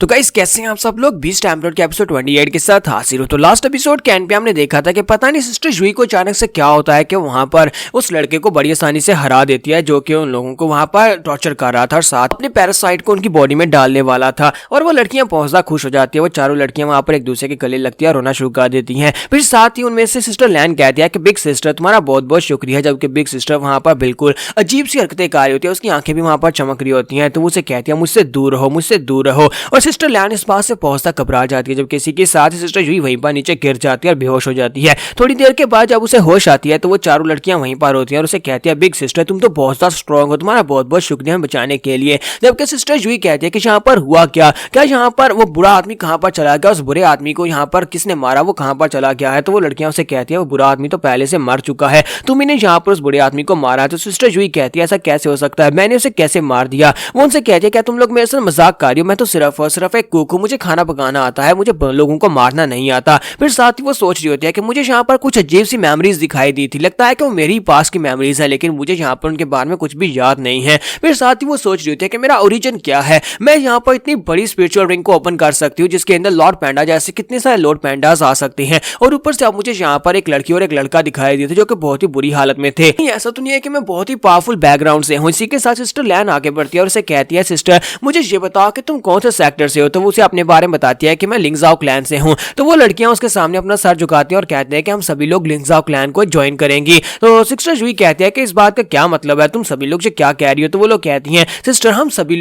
तो गाइस कैसे हैं आप सब लोग। बीस्ट एम्परर के एपिसोड 28 के साथ हाजिर हो। तो लास्ट एपिसोड के एंड पे हमने देखा था कि पता नहीं सिस्टर जुई को अचानक से क्या होता है कि वहां पर उस लड़के को बड़ी आसानी से हरा देती है जो कि उन लोगों को वहां पर टॉर्चर कर रहा था और साथ अपने पैरासाइट को उनकी बॉडी में डालने वाला था। और वो लड़कियां पहुंचना खुश हो जाती है। वो चारों लड़कियां वहां पर एक दूसरे के गले लगती है और रोना शुरू कर देती है। फिर साथ ही उनमें से सिस्टर लैन कहती है कि बिग सिस्टर तुम्हारा बहुत बहुत शुक्रिया, जबकि बिग सिस्टर वहां पर बिल्कुल अजीब सी हरकतें कर रही होती है। उसकी आंखें भी वहां पर चमक रही होती है। तो वो उसे कहती है मुझसे दूर रहो, मुझसे दूर रहो। और सिस्टर लैन इस बात से पहुंचता घबरा जाती है, जब किसी के साथ ही सिस्टर जुई वहीं पर नीचे गिर जाती है और बेहोश हो जाती है। थोड़ी देर के बाद जब उसे होश आती है तो वो चारों लड़कियां वहीं पर होती हैं और उसे कहती है बिग सिस्टर तुम तो बहुत ज्यादा स्ट्रांग हो, तुम्हारा बहुत बहुत शुक्रिया हमें बचाने के लिए। जबकि सिस्टर जुई कहती है कि यहाँ पर हुआ क्या यहाँ पर वो बुरा आदमी कहाँ पर चला गया, उस बुरे आदमी को यहाँ पर किसने मारा, वो कहाँ पर चला गया है। तो वो लड़कियां उसे कहती है वो बुरा आदमी तो पहले से मर चुका है, तुमने यहाँ पर उस बुरे आदमी को मारा है। तो सिस्टर जुई कहती है ऐसा कैसे हो सकता है, मैंने उसे कैसे मार दिया। वो उनसे कहती है क्या तुम लोग मेरे साथ मजाक कर रही हो, मैं तो सिर्फ और सिर्फ एक कुक हूं, मुझे खाना पकाना आता है, मुझे लोगों को मारना नहीं आता। फिर साथ ही वो सोच रही होती है कि मुझे यहाँ पर कुछ अजीब सी मेमोरीज दिखाई दी थी, लगता है कि वो मेरी पास की मेमोरीज है, लेकिन मुझे यहाँ पर उनके बारे में कुछ भी याद नहीं है। फिर साथ ही वो सोच रही होती है कि मेरा ओरिजिन क्या है, मैं यहाँ पर इतनी बड़ी स्पिरिचुअल रिंग को ओपन कर सकती हूँ जिसके अंदर लॉर्ड पैंडा जैसे कितने सारे लॉर्ड पैंडास आ सकते हैं। और ऊपर से अब मुझे यहाँ पर एक लड़की और एक लड़का दिखाई दिए थे जो कि बहुत ही बुरी हालत में थे। ऐसा तो नहीं है कि मैं बहुत ही पावरफुल बैकग्राउंड से हूँ। इसी के साथ सिस्टर लैन आगे बढ़ती है और उसे कहती है सिस्टर मुझे ये बताओ कि तुम कौन से सेक्टर से हो। तो वो उसे अपने बारे में बताती है कि मैं लिंगजाओ क्लैन से हूँ। तो वो लड़कियां उसके सामने अपना सर झुकाती हैं और कहते हैं कि हम सभी लोग लिंगजाओ क्लैन को ज्वाइन करेंगी। तो सिस्टर जुई कहती है कि इस बात का क्या मतलब है, तुम सभी लोग जो क्या कह रही हो। तो वो लोग कहती हैं सिस्टर हम सभी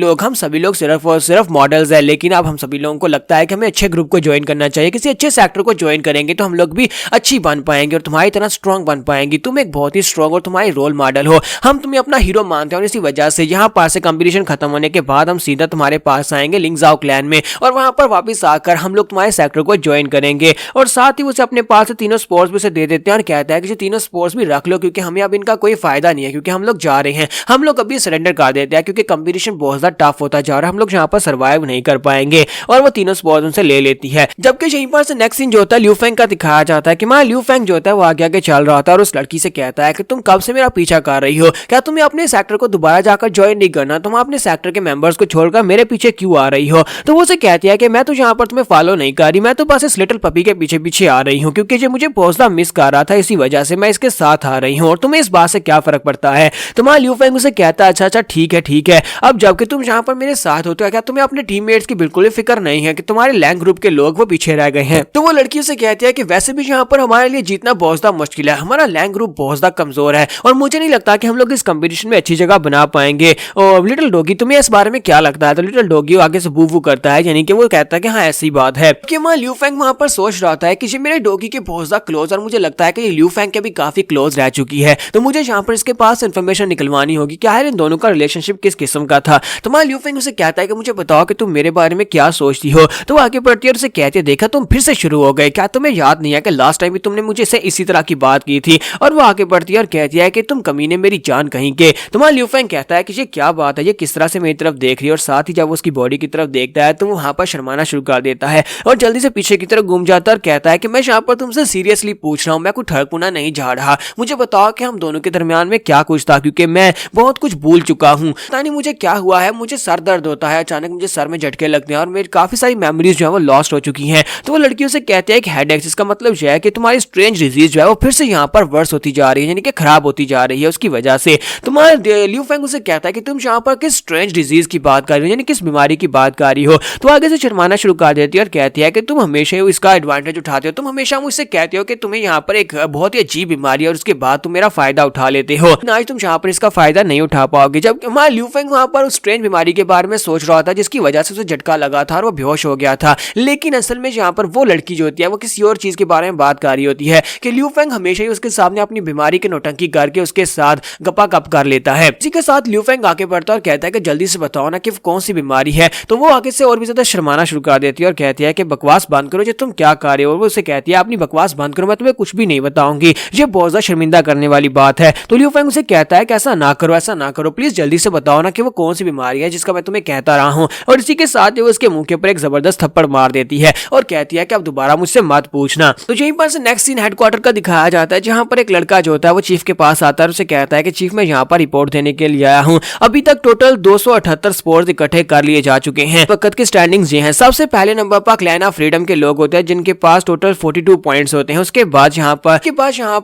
लोग सिर्फ और सिर्फ मॉडल्स है, लेकिन अब हम सभी लोगों को लगता है कि हमें अच्छे ग्रुप को ज्वाइन करना चाहिए, किसी अच्छे सेक्टर को ज्वाइन करेंगे तो हम लोग भी अच्छी बन पाएंगे और तुम्हारी तरह स्ट्रॉन्ग बन पाएंगी। तुम एक बहुत ही स्ट्रॉन्ग और तुम्हारी रोल मॉडल हो, हम तुम्हें अपना हीरो मानते हैं और इसी वजह से यहाँ पास से कंपटीशन खत्म होने के बाद हम सीधा तुम्हारे पास आएंगे लिंगजाओ क्लैन में और वहां पर वापस आकर हम लोग तुम्हारे सेक्टर को ज्वाइन करेंगे। और साथ ही उसे अपने पास से तीनों स्पोर्ट्स भी उसे दे देते हैं और कहता है कि ये तीनों स्पोर्ट्स भी रख लो क्योंकि हमें अब इनका कोई फायदा नहीं है, क्योंकि हम लोग जा रहे हैं, हम लोग अभी सरेंडर कर देते हैं क्योंकि कंपटीशन बहुत ज्यादा टफ होता जा रहा है, हम लोग यहाँ पर सर्वाइव नहीं कर पाएंगे। और वो तीनों स्पोर्ट्स उनसे ले लेती है। जबकि यहीं पर से नेक्स्ट सीन जो होता है ल्यू फेंग का दिखाया जाता है कि मां ल्यू फेंग जो होता है वो आगे आगे चल रहा था और उस लड़की से कहता है कि तुम कब से मेरा पीछा कर रही हो, क्या तुम्हें अपने सेक्टर को दोबारा जाकर ज्वाइन नहीं करना, तुम अपने सेक्टर के मेंबर्स को छोड़कर मेरे पीछे क्यों आ रही हो। तो वो उसे कहती है कि मैं तो यहाँ पर तुम्हें फॉलो नहीं कर रही, मैं तो बस इस लिटिल पपी के पीछे पीछे आ रही हूँ क्योंकि ये मुझे बहुत ज्यादा मिस कर रहा था, इसी वजह से मैं इसके साथ आ रही हूँ और तुम्हें इस बात से क्या फर्क पड़ता है। तुम्हारा ल्यू फेंग उसे कहता है अच्छा ठीक है। अब जबकि तुम यहाँ पर मेरे साथ होते हो क्या तुम्हें अपने टीममेट्स की बिल्कुल फिक्र नहीं है कि तुम्हारे लैंग ग्रुप के लोग वो पीछे रह गए हैं। तो वो लड़की से कहती है कि वैसे भी यहाँ पर हमारे लिए जीतना बहुत ज्यादा मुश्किल है, हमारा लैंग ग्रुप बहुत ज्यादा कमजोर है और मुझे नहीं लगता कि हम लोग इस कंपटीशन में अच्छी जगह बना पाएंगे। और लिटिल डॉगी तुम्हें इस बारे में क्या लगता है। तो लिटिल डॉगी आगे से बू करता है, यानी कि वो कहता है कि हाँ ऐसी बात है कि मैं ल्यू फेंग वहां पर सोच रहा था कि ये मेरे डॉगी के बहुत ज्यादा क्लोज और मुझे लगता है कि ल्यू फेंग के भी काफी क्लोज रह चुकी है, तो मुझे यहाँ पर इसके पास इन्फॉर्मेशन निकलवानी होगी क्या है इन दोनों का रिलेशनशिप किस किस्म का था। तो मैं ल्यू फेंग उसे कहता है कि मुझे बताओ कि तुम मेरे बारे में क्या सोचती हो। तो वो आगे बढ़ती है और उसे कहती है देखा तुम फिर से शुरू हो गए, क्या तुम्हें याद नहीं है कि लास्ट टाइम भी तुमने मुझे इसी तरह की बात की थी। और वो आगे बढ़ती है और कहती है कि तुम कमीने मेरी जान कहीं के। तो मैं ल्यू फेंग कहता है कि ये क्या बात है, ये किस तरह से मेरी तरफ देख रही है। और साथ ही जब उसकी बॉडी की तरफ देखता है तो वहां पर शर्माना शुरू कर देता है और जल्दी से पीछे की तरफ घूम जाता है और कहता है कि मैं यहाँ पर तुमसे सीरियसली पूछ रहा हूँ, मैं कुछ ठड़पुना नहीं जा रहा, मुझे बताओ कि हम दोनों के दरमियान में क्या कुछ था क्योंकि मैं बहुत कुछ भूल चुका हूँ, पता नहीं मुझे क्या हुआ है, मुझे सर दर्द होता है, अचानक मुझे सर में झटके लगते हैं और मेरी काफी सारी मेमोरीज जो है वो लॉस्ट हो चुकी हैं। तो वो लड़कियों से कहते हैं कि हेडेक, इसका मतलब यह है कि तुम्हारी स्ट्रेंज डिजीज जो है वो फिर से यहाँ पर वर्स होती जा रही है, यानी कि खराब होती जा रही है उसकी वजह से। तुम्हारे ल्यू फेंग उसे कहता है कि तुम यहाँ पर किस स्ट्रेंज डिजीज की बात कर रही हो, यानी किस बीमारी की बात कर रही हो। तो आगे से शर्माना शुरू कर देती है और कहती है कि तुम हमेशा इसका एडवांटेज उठाते हो, तुम हमेशा मुझसे कहते हो कि तुम्हें यहाँ पर एक बहुत ही अजीब बीमारी है और उसके बाद तुम मेरा फायदा उठा लेते हो, आज तुम यहाँ पर इसका फायदा नहीं उठा पाओगे। जब हमारा ल्यू फेंग वहां पर उस स्ट्रेंज बीमारी के बारे में सोच रहा था जिसकी वजह से उसे झटका लगा था और वो बेहोश हो गया था, लेकिन असल में यहाँ पर वो लड़की जो होती है वो किसी और चीज के बारे में बात कर रही होती है कि ल्यू फेंग हमेशा ही उसके सामने अपनी बीमारी की नौटंकी करके उसके साथ गपा गप कर लेता है। इसी के साथ ल्यू फेंग आगे बढ़ता है और कहता है कि जल्दी से बताओ ना कि कौन सी बीमारी है। तो वो आगे से और भी ज्यादा शर्माना शुरू कर देती है और कहती है कि बकवास बंद करो, जो तुम क्या कर रहे हो। और वो उसे कहती है अपनी बकवास बंद करो, मैं तुम्हें कुछ भी नहीं बताऊंगी, ये बहुत ज्यादा शर्मिंदा करने वाली बात है। तो ल्यू फेंग उसे कहता है कि ऐसा ना करो, प्लीज जल्दी से बताओ ना कि वो कौन सी बीमारी है जिसका मैं तुम्हें कहता रहा हूँ। और इसी के साथ वो उसके मुंह के ऊपर एक जबरदस्त थप्पड़ मार देती है और कहती है कि अब दोबारा मुझसे मत पूछना। तो यहीं पर से नेक्स्ट सीन हेडक्वार्टर का दिखाया जाता है जहां पर एक लड़का जो होता है वो चीफ के पास आता है और उसे कहता है कि चीफ मैं यहाँ पर रिपोर्ट देने के लिए आया हूँ, अभी तक टोटल 278 स्पोर्ट्स इकट्ठे कर लिए जा चुके हैं, ताकत की स्टैंडिंग्स ये हैं। सबसे पहले नंबर पर क्लैन ऑफ फ्रीडम के लोग होते हैं जिनके पास टोटल 42 पॉइंट्स होते हैं। उसके बाद यहाँ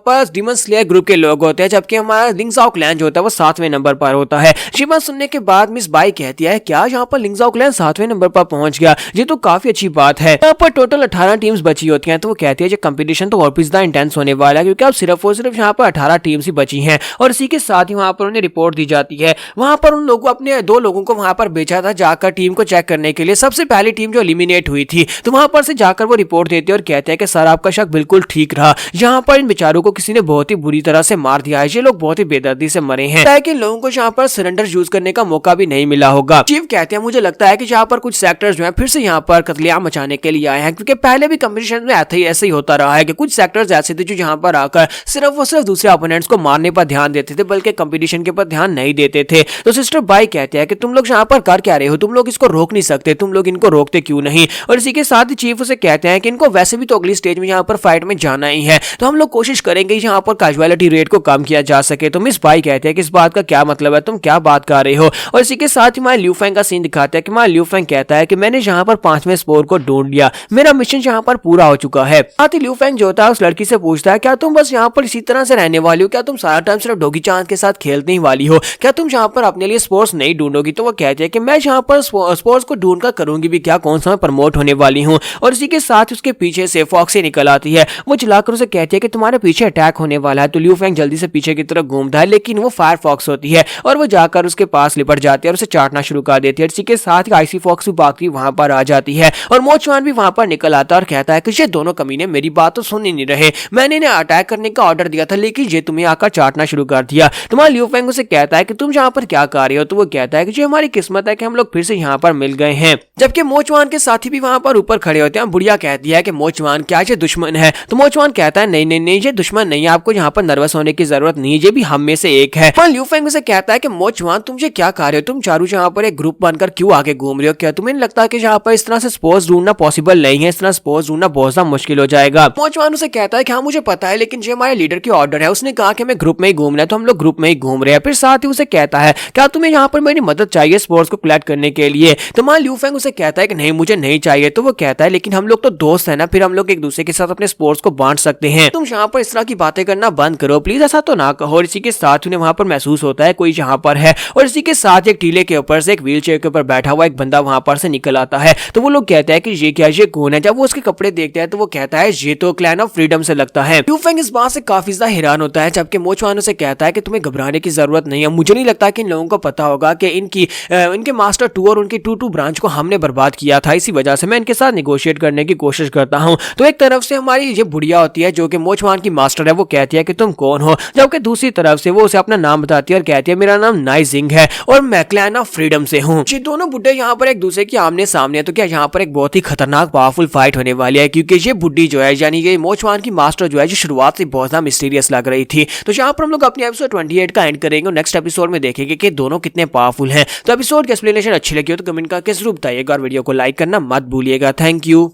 पर डीमन स्लेयर ग्रुप के लोग होते हैं, जबकि हमारा लिंक्स ऑफ क्लैन जो होता है वो 7वें नंबर पर होता है। ये बात सुनने के बाद मिस बाई कहती है क्या यहाँ पर लिंक्स ऑफ क्लैन 7वें नंबर पर पहुंच गया, ये तो काफी अच्छी बात है। यहाँ पर टोटल 18 टीम्स बची होती हैं, तो वो कहती है ये कंपटीशन तो और भी ज्यादा इंटेंस होने वाला है, क्योंकि अब सिर्फ और सिर्फ यहाँ पर 18 टीम्स ही बची हैं। और इसी के साथ ही वहां पर उन्हें रिपोर्ट दी जाती है। वहां पर उन लोगों अपने 2 लोगों को वहां पर भेजा था जाकर टीम को चेक करने के लिए। सबसे पहली टीम जो एलिमिनेट हुई थी, तो वहां पर से जाकर वो रिपोर्ट देते हैं और कहते हैं कि सर आपका शक बिल्कुल ठीक रहा, यहाँ पर इन बेचारों को किसी ने बहुत ही बुरी तरह से मार दिया है, ये लोग बहुत ही बेदर्दी से मरे हैं, ताकि इन लोगों को यहाँ पर सरेंडर यूज करने का मौका भी नहीं मिला होगा। चीफ कहते हैं मुझे लगता है कि यहाँ पर कुछ सेक्टर्स जो है फिर से यहाँ पर कत्लेआम मचाने के लिए आए हैं, क्योंकि पहले भी कंपटीशन में ऐसे ही होता रहा है कि कुछ सेक्टर्स ऐसे थे जो यहाँ पर आकर सिर्फ और सिर्फ दूसरे ओपोनेंट्स को मारने पर ध्यान देते थे, बल्कि कंपटीशन के पर ध्यान नहीं देते थे। तो सिस्टर बाई कहते हैं कि तुम लोग यहाँ पर कर क्या रहे हो, तुम लोग इसको रोक नहीं सकते, तुम लोग इनको रोकते क्यों नहीं। और इसी के साथ ही चीफ उसे कहते हैं कि इनको वैसे भी तो अगली स्टेज में यहाँ पर फाइट में जाना ही है, तो हम लोग कोशिश करेंगे यहाँ पर कैजुअलिटी रेट को कम किया जा सके। तो मिस बाई कहते हैं कि इस बात का क्या मतलब है, तुम क्या बात कर रहे हो। और इसी के साथ ही लियू फेंग का सीन दिखाता है कि लियू फेंग कहता है कि मैंने यहाँ पर 5वें स्पोर को ढूंढ लिया, मेरा मिशन यहाँ पर पूरा हो चुका है। साथ ही लियू फेंग जो होता है उस लड़की से पूछता है क्या तुम बस यहाँ पर इसी तरह से रहने वाली हो, क्या तुम सारा टाइम सिर्फ डोगी चांद के साथ खेलने ही वाली हो, क्या तुम यहाँ पर अपने लिए स्पोर्ट्स नहीं ढूंढोगी। तो वो कहते हैं कि मैं यहाँ पर स्पोर्ट्स को ढूंढ कर करूंगी भी क्या, कौन सा मैं प्रमोट होने वाली हूँ। और इसी के साथ उसके पीछे से फॉक्सी निकल आती है, वो चिल्लाकर उसे कहती है कि तुम्हारे पीछे अटैक होने वाला है। तो लियू फेंग जल्दी से पीछे की तरफ घूमता है, लेकिन वो फायर फॉक्स होती है और वो जाकर उसके पास लिपट जाती है और उसे चाटना शुरू कर देती है। इसी के साथ ही आईसी फॉक्स भी बाकी वहां पर आ जाती है और मोचवान भी वहां पर निकल आता है और कहता है कि ये दोनों कमीने मेरी बात तो सुन ही नहीं रहे, मैंने इन्हें अटैक करने का ऑर्डर दिया था, लेकिन ये तुम्हें आकर चाटना शुरू कर दिया। तुम्हारा लियू फेंग उसे कहता है कि तुम यहाँ पर क्या कर रहे हो। तो वो कहता है कि ये हमारी किस्मत है कि हम लोग फिर से यहाँ पर मिल गए हैं। जबकि मोचवान के साथी भी वहां पर ऊपर खड़े होते हैं। बुढ़िया कहती है कि मोचवान क्या ये दुश्मन है। तो मोचवान कहता है नहीं नहीं नहीं, ये दुश्मन नहीं है, आपको यहाँ पर नर्वस होने की जरूरत नहीं है, ये भी हम में से एक है। लियू फेंग उसे कहता है कि मोचवान तुम ये क्या कर रहे हो, तुम चारों यहाँ पर एक ग्रुप बनकर क्यों आगे घूम रहे हो, क्या तुम्हें नहीं लगता कि यहाँ पर इस तरह से स्पोर्ट्स ढूंढना पॉसिबल नहीं है, इस तरह स्पोर्ट्स ढूंढना बहुत ज्यादा मुश्किल हो जाएगा। मोचवान उसे कहता है कि हाँ मुझे पता है, लेकिन ये हमारे लीडर की ऑर्डर है, उसने कहा कि हमें ग्रुप में ही घूमना है, तो हम लोग ग्रुप में ही घूम रहे हैं। फिर साथ ही उसे कहता है क्या तुम्हें यहाँ पर मेरी मदद चाहिए स्पोर्ट्स को कलेक्ट करने के लिए। तो लियू फेंग उसे कहता है कि नहीं मुझे नहीं चाहिए। तो वो कहता है लेकिन हम लोग तो दोस्त है ना, फिर हम लोग एक दूसरे के साथ अपने स्पोर्ट्स को बांट सकते हैं, तुम यहाँ पर इस तरह की बातें करना बंद करो प्लीज, ऐसा तो ना कहो। और इसी के साथ उन्हें वहां पर महसूस होता है कोई यहाँ पर है, और इसी के साथ एक टीले के ऊपर से एक व्हील चेयर के ऊपर बैठा हुआ एक बंदा वहां पर से निकल आता है। तो वो लोग कहते हैं कि ये क्या, ये कौन है। जब वो उसके कपड़े देखते हैं तो वो कहता है ये तो क्लैन ऑफ फ्रीडम से लगता है। लियू फेंग इस बात से काफी ज्यादा हैरान होता है, जबकि मोचवान उसे कहता है कि तुम्हें घबराने की जरूरत नहीं है, मुझे नहीं लगता कि इन लोगों को पता होगा कि इनके मास्टर 2 और उनकी 2 ब्रांच को हमने बर्बाद किया था, इसी वजह से मैं इनके साथ निगोशिएट करने की कोशिश करता हूँ। तो एक तरफ से हमारी ये बुढ़िया होती है जो कि मोचवान की मास्टर है, वो कहती है कि तुम कौन हो, जबकि दूसरी तरफ से वो उसे अपना नाम बताती है और कहती है मेरा नाम नाइजिंग है और मैं क्लैन ऑफ फ्रीडम से हूँ। ये दोनों बुड्ढे यहाँ पर एक दूसरे के आमने सामने है, तो क्या यहाँ पर एक बहुत ही खतरनाक पावरफुल फाइट होने वाली है, क्योंकि ये बुड्ढी जो है यानी ये मोचवान की मास्टर जो है जो शुरुआत से बहुत ज्यादा मिस्टीरियस लग रही थी। तो यहाँ पर हम लोग अपने एपिसोड 28 का एंड करेंगे और नेक्स्ट एपिसोड में देखेंगे कि दोनों कितने पावरफुल हैं। तो एपिसोड की एक्सप्लेनेशन अच्छी लगी हो तो कमेंट करके जरूर बताइएगा और वीडियो को लाइक करना मत भूलिएगा। Thank you.